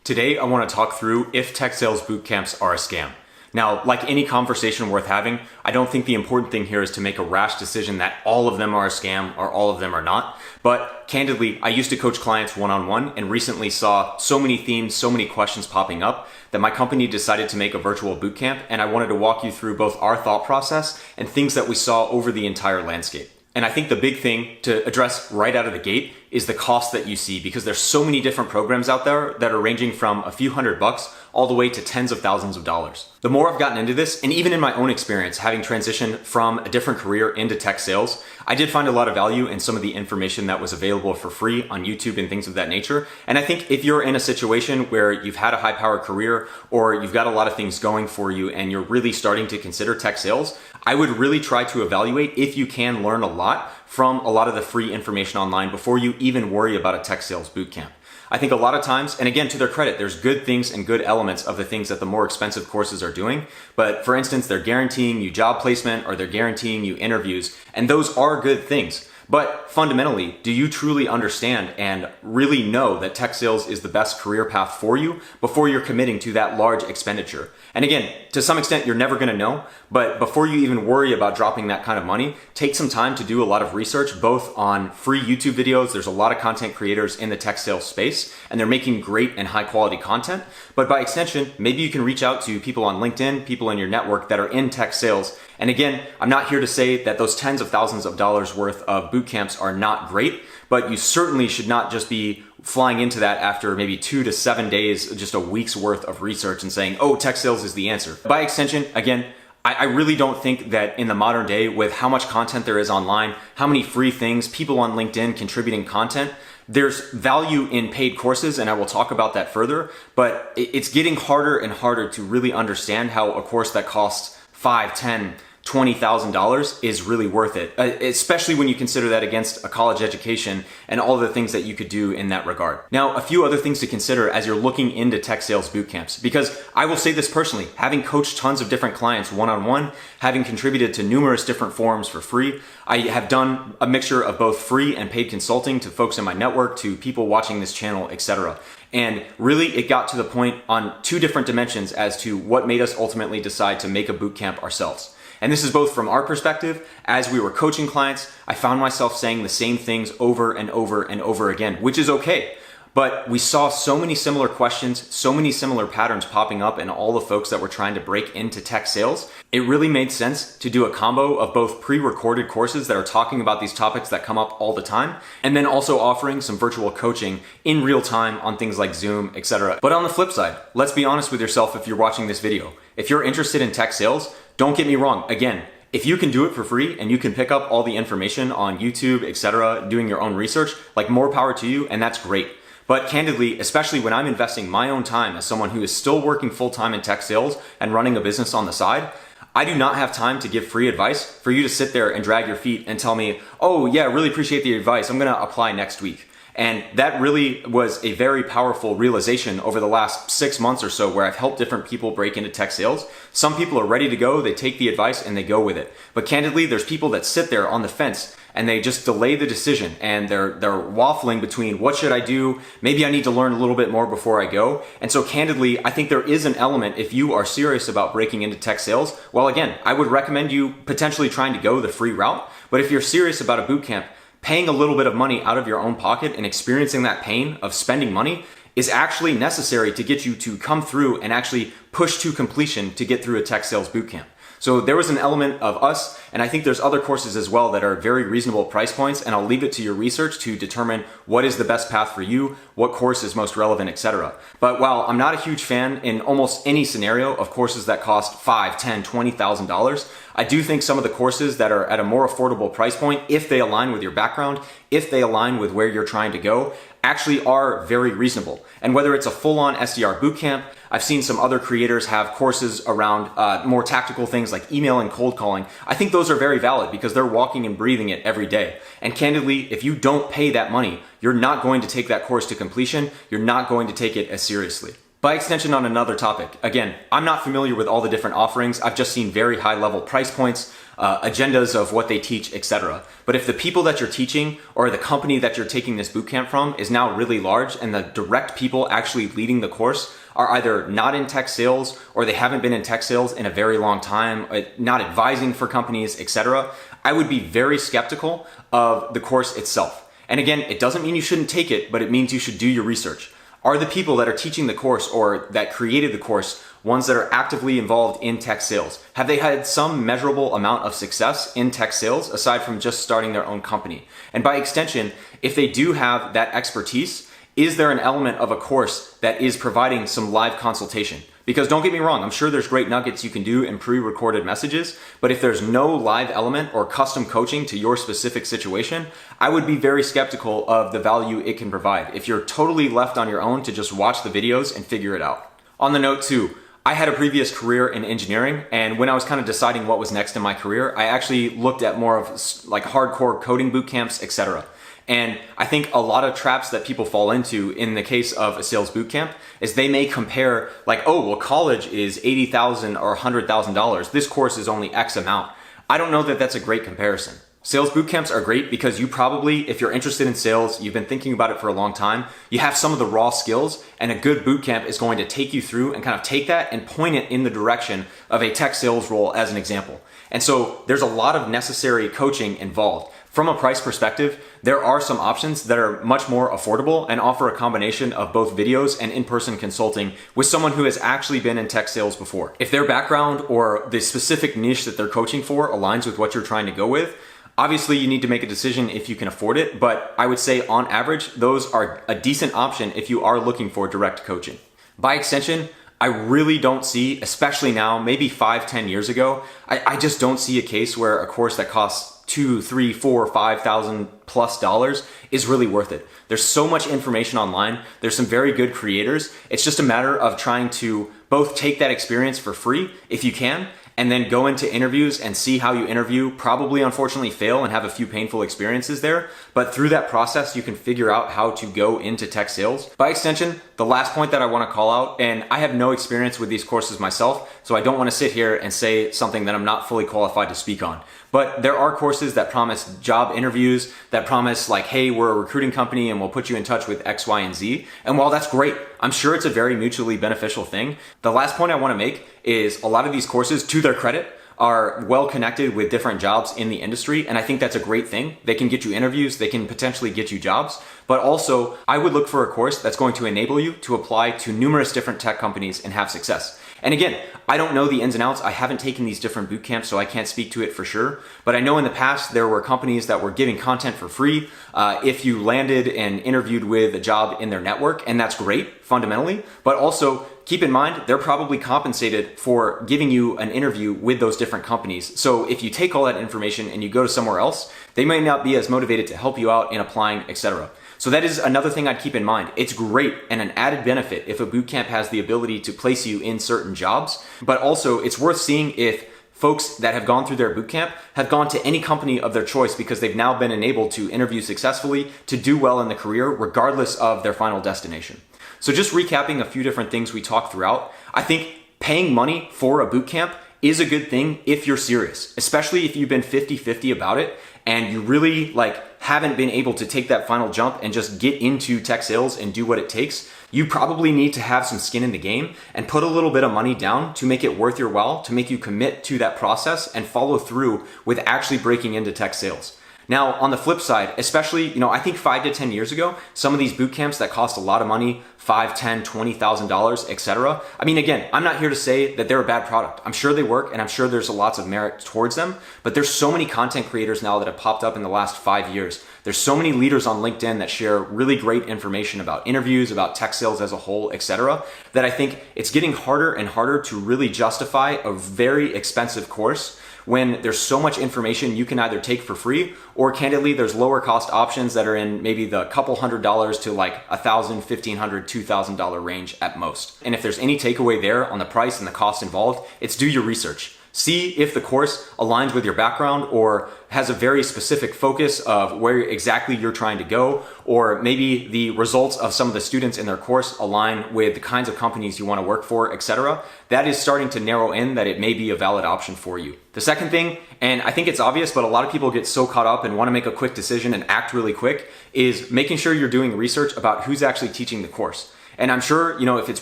Today, I want to talk through if tech sales bootcamps are a scam. Now, like any conversation worth having, I don't think the important thing here is to make a rash decision that all of them are a scam or all of them are not. But candidly, I used to coach clients one-on-one and recently saw so many themes, so many questions popping up that my company decided to make a virtual bootcamp, and I wanted to walk you through both our thought process and things that we saw over the entire landscape. And I think the big thing to address right out of the gate is the cost that you see, because there's so many different programs out there that are ranging from a few $100 all the way to tens of thousands of dollars. The more I've gotten into this, and even in my own experience, having transitioned from a different career into tech sales, I did find a lot of value in some of the information that was available for free on YouTube and things of that nature. And I think if you're in a situation where you've had a high-powered career or you've got a lot of things going for you and you're really starting to consider tech sales, I would really try to evaluate if you can learn a lot from a lot of the free information online before you even worry about a tech sales bootcamp. I think a lot of times, and again, to their credit, there's good things and good elements of the things that the more expensive courses are doing. But for instance, they're guaranteeing you job placement or they're guaranteeing you interviews, and those are good things. But fundamentally, do you truly understand and really know that tech sales is the best career path for you before you're committing to that large expenditure? And again, to some extent, you're never going to know, but before you even worry about dropping that kind of money, take some time to do a lot of research, both on free YouTube videos. There's a lot of content creators in the tech sales space, and they're making great and high quality content. But by extension, maybe you can reach out to people on LinkedIn, people in your network that are in tech sales. And again, I'm not here to say that those tens of thousands of dollars worth of boot camps are not great, but you certainly should not just be flying into that after maybe 2 to 7 days, just a week's worth of research and saying, oh, tech sales is the answer. By extension, again, I really don't think that in the modern day, with how much content there is online, how many free things, people on LinkedIn contributing content, there's value in paid courses, and I will talk about that further, but it's getting harder and harder to really understand how a course that costs $5, $10, $20,000 is really worth it, especially when you consider that against a college education and all the things that you could do in that regard. Now, a few other things to consider as you're looking into tech sales bootcamps, because I will say this personally, having coached tons of different clients one-on-one, having contributed to numerous different forums for free, I have done a mixture of both free and paid consulting to folks in my network, to people watching this channel, etc. And really, it got to the point on 2 different dimensions as to what made us ultimately decide to make a bootcamp ourselves. And this is both from our perspective. As we were coaching clients, I found myself saying the same things over and over and over again, which is okay. But we saw so many similar questions, so many similar patterns popping up in all the folks that were trying to break into tech sales. It really made sense to do a combo of both pre-recorded courses that are talking about these topics that come up all the time, and then also offering some virtual coaching in real time on things like Zoom, etc. But on the flip side, let's be honest with yourself if you're watching this video. If you're interested in tech sales, don't get me wrong. Again, if you can do it for free and you can pick up all the information on YouTube, etc., doing your own research, like, more power to you, and that's great. But candidly, especially when I'm investing my own time as someone who is still working full-time in tech sales and running a business on the side, I do not have time to give free advice for you to sit there and drag your feet and tell me, oh yeah, really appreciate the advice, I'm gonna apply next week. And that really was a very powerful realization over the last 6 months or so, where I've helped different people break into tech sales. Some people are ready to go, they take the advice and they go with it. But candidly, there's people that sit there on the fence and they just delay the decision, and they're waffling between, what should I do? Maybe I need to learn a little bit more before I go. And so candidly, I think there is an element, if you are serious about breaking into tech sales, well, again, I would recommend you potentially trying to go the free route. But if you're serious about a bootcamp, paying a little bit of money out of your own pocket and experiencing that pain of spending money is actually necessary to get you to come through and actually push to completion to get through a tech sales bootcamp. So there was an element of us, and I think there's other courses as well that are very reasonable price points, and I'll leave it to your research to determine what is the best path for you, what course is most relevant, etc. But while I'm not a huge fan in almost any scenario of courses that cost $5, $10, $20,000, I do think some of the courses that are at a more affordable price point, if they align with your background, if they align with where you're trying to go, actually are very reasonable. And whether it's a full-on SDR bootcamp, I've seen some other creators have courses around more tactical things like email and cold calling. I think those are very valid because they're walking and breathing it every day. And candidly, if you don't pay that money, you're not going to take that course to completion. You're not going to take it as seriously. By extension, on another topic, again, I'm not familiar with all the different offerings. I've just seen very high level price points. agendas of what they teach, etc. But if the people that you're teaching or the company that you're taking this bootcamp from is now really large and the direct people actually leading the course are either not in tech sales or they haven't been in tech sales in a very long time, not advising for companies, etc., I would be very skeptical of the course itself. And again, it doesn't mean you shouldn't take it, but it means you should do your research. Are the people that are teaching the course or that created the course ones that are actively involved in tech sales? Have they had some measurable amount of success in tech sales aside from just starting their own company? And by extension, if they do have that expertise, is there an element of a course that is providing some live consultation? Because don't get me wrong, I'm sure there's great nuggets you can do in pre-recorded messages, but if there's no live element or custom coaching to your specific situation, I would be very skeptical of the value it can provide if you're totally left on your own to just watch the videos and figure it out. On the note too, I had a previous career in engineering, and when I was kind of deciding what was next in my career, I actually looked at more of like hardcore coding boot camps, etc. And I think a lot of traps that people fall into in the case of a sales bootcamp is they may compare like, oh, well, college is $80,000 or $100,000. This course is only X amount. I don't know that that's a great comparison. Sales bootcamps are great because you probably, if you're interested in sales, you've been thinking about it for a long time, you have some of the raw skills, and a good bootcamp is going to take you through and kind of take that and point it in the direction of a tech sales role as an example. And so there's a lot of necessary coaching involved. From a price perspective, there are some options that are much more affordable and offer a combination of both videos and in-person consulting with someone who has actually been in tech sales before. If their background or the specific niche that they're coaching for aligns with what you're trying to go with, obviously you need to make a decision if you can afford it, but I would say on average, those are a decent option if you are looking for direct coaching. By extension, I really don't see, especially now, maybe 5-10 years ago, I just don't see a case where a course that costs $2,000, $3,000, $4,000, $5,000+ is really worth it. There's so much information online. There's some very good creators. It's just a matter of trying to both take that experience for free if you can, and then go into interviews and see how you interview, probably unfortunately fail and have a few painful experiences there. But through that process, you can figure out how to go into tech sales. By extension, the last point that I want to call out, and I have no experience with these courses myself, so I don't want to sit here and say something that I'm not fully qualified to speak on. But there are courses that promise job interviews, that promise like, hey, we're a recruiting company and we'll put you in touch with X, Y, and Z. And while that's great, I'm sure it's a very mutually beneficial thing. The last point I want to make is a lot of these courses, to their credit, are well connected with different jobs in the industry. And I think that's a great thing. They can get you interviews, they can potentially get you jobs. But also, I would look for a course that's going to enable you to apply to numerous different tech companies and have success. And again, I don't know the ins and outs. I haven't taken these different boot camps, so I can't speak to it for sure. But I know in the past, there were companies that were giving content for free if you landed and interviewed with a job in their network. And that's great, fundamentally. But also, keep in mind, they're probably compensated for giving you an interview with those different companies. So if you take all that information and you go to somewhere else, they may not be as motivated to help you out in applying, etc. So that is another thing I'd keep in mind. It's great and an added benefit if a bootcamp has the ability to place you in certain jobs, but also it's worth seeing if folks that have gone through their bootcamp have gone to any company of their choice because they've now been enabled to interview successfully, to do well in the career, regardless of their final destination. So just recapping a few different things we talked throughout, I think paying money for a bootcamp is a good thing if you're serious, especially if you've been 50-50 about it and you really haven't been able to take that final jump and just get into tech sales and do what it takes. You probably need to have some skin in the game and put a little bit of money down to make it worth your while, to make you commit to that process and follow through with actually breaking into tech sales. Now, on the flip side, especially, I think 5 to 10 years ago, some of these boot camps that cost a lot of money, $5,000, $10,000, $20,000, etc. I mean, again, I'm not here to say that they're a bad product. I'm sure they work and I'm sure there's lots of merit towards them, but there's so many content creators now that have popped up in the last 5 years. There's so many leaders on LinkedIn that share really great information about interviews, about tech sales as a whole, etc., that I think it's getting harder and harder to really justify a very expensive course when there's so much information you can either take for free, or candidly, there's lower cost options that are in maybe the couple $100s to $1,000, $1,500, $2,000 range at most. And if there's any takeaway there on the price and the cost involved, it's do your research. See if the course aligns with your background or has a very specific focus of where exactly you're trying to go, or maybe the results of some of the students in their course align with the kinds of companies you want to work for, etc. That is starting to narrow in that it may be a valid option for you. The second thing, and I think it's obvious, but a lot of people get so caught up and want to make a quick decision and act really quick, is making sure you're doing research about who's actually teaching the course. And I'm sure, if it's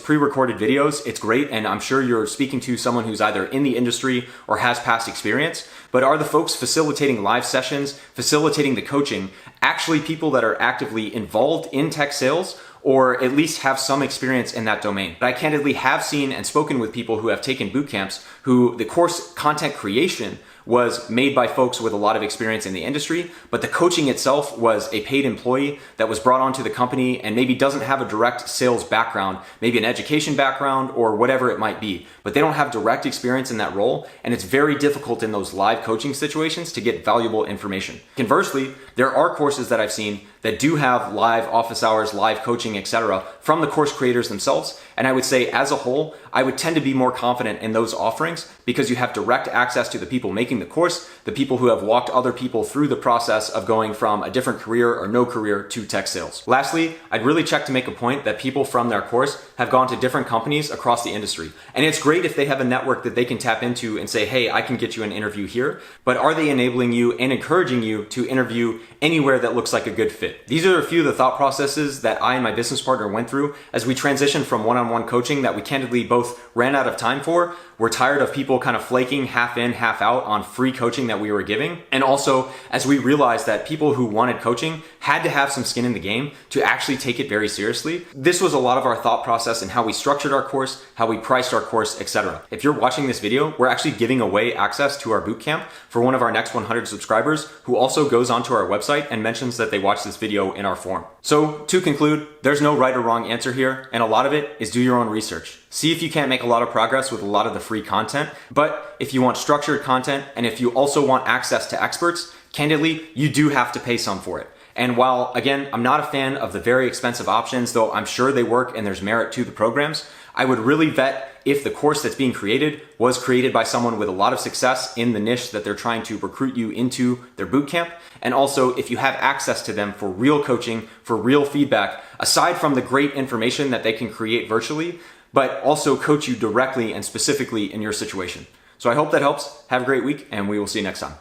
pre-recorded videos, it's great. And I'm sure you're speaking to someone who's either in the industry or has past experience. But are the folks facilitating live sessions, facilitating the coaching, actually people that are actively involved in tech sales, or at least have some experience in that domain? But I candidly have seen and spoken with people who have taken boot camps who the course content creation was made by folks with a lot of experience in the industry, but the coaching itself was a paid employee that was brought onto the company and maybe doesn't have a direct sales background, maybe an education background or whatever it might be, but they don't have direct experience in that role, and it's very difficult in those live coaching situations to get valuable information. Conversely, there are courses that I've seen that do have live office hours, live coaching, etc. from the course creators themselves. And I would say as a whole, I would tend to be more confident in those offerings because you have direct access to the people making the course, the people who have walked other people through the process of going from a different career or no career to tech sales. Lastly, I'd really check to make a point that people from their course have gone to different companies across the industry. And it's great if they have a network that they can tap into and say, hey, I can get you an interview here, but are they enabling you and encouraging you to interview anywhere that looks like a good fit? These are a few of the thought processes that I and my business partner went through as we transitioned from one-on-one coaching that we candidly both ran out of time for. We're tired of people kind of flaking half in, half out on free coaching that we were giving. And also, as we realized that people who wanted coaching had to have some skin in the game to actually take it very seriously. This was a lot of our thought process in how we structured our course, how we priced our course, etc. If you're watching this video, we're actually giving away access to our bootcamp for one of our next 100 subscribers who also goes onto our website and mentions that they watched this video in our forum. So to conclude, there's no right or wrong answer here, and a lot of it is do your own research. See if you can't make a lot of progress with a lot of the free content, but if you want structured content and if you also want access to experts, candidly, you do have to pay some for it. And while, again, I'm not a fan of the very expensive options, though I'm sure they work and there's merit to the programs, I would really vet if the course that's being created was created by someone with a lot of success in the niche that they're trying to recruit you into their bootcamp. And also if you have access to them for real coaching, for real feedback, aside from the great information that they can create virtually, but also coach you directly and specifically in your situation. So I hope that helps. Have a great week, and we will see you next time.